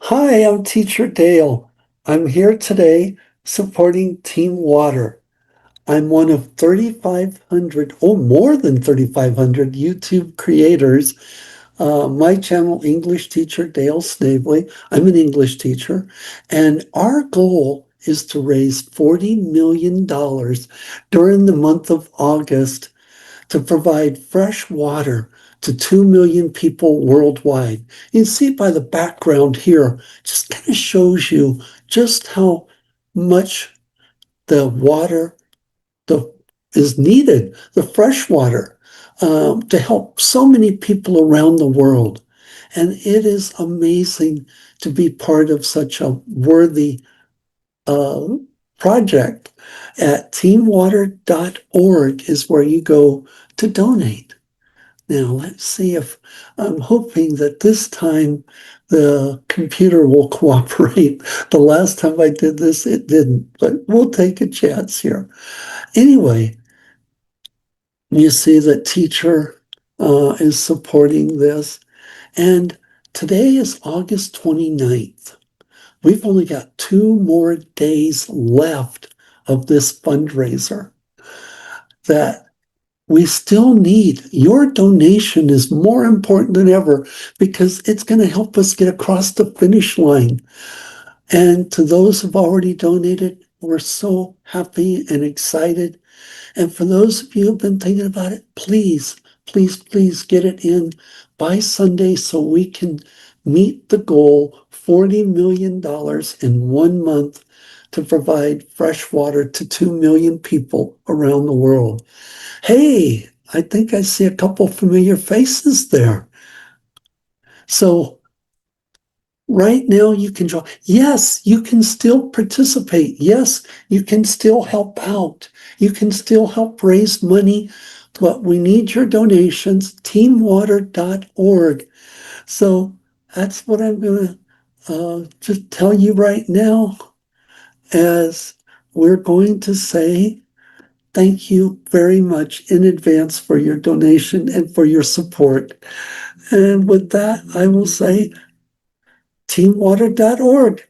Hi, I'm Teacher Dale. I'm here today supporting TeamWater. I'm one of 3,500, more than 3,500 YouTube creators. My channel, English Teacher Dale Snavely. I'm an English teacher, and our goal is to raise $40 million during the month of August to provide fresh water to 2 million people worldwide. You can see by the background here, just kind of shows you just how much the water the, is needed, the fresh water, to help so many people around the world. And it is amazing to be part of such a worthy uh, project. At teamwater.org is where you go to donate. Now, let's see if I'm hoping that this time the computer will cooperate. The last time I did this, it didn't, but we'll take a chance here. Anyway, you see that teacher is supporting this. And today is August 29th. We've only got 2 more days left of this fundraiser that we still need. Your donation is more important than ever because it's going to help us get across the finish line. And to those who've already donated, we're so happy and excited. And for those of you who've been thinking about it, please, please, please get it in by Sunday so we can meet the goal, $40 million in 1 month to provide fresh water to 2 million people around the world. Hey, I think I see a couple familiar faces there. So right now you can join. Yes, you can still participate. Yes, you can still help out. You can still help raise money, but we need your donations, teamwater.org. So that's what I'm going to just tell you right now, as we're going to say thank you very much in advance for your donation and for your support. And with that, I will say teamwater.org.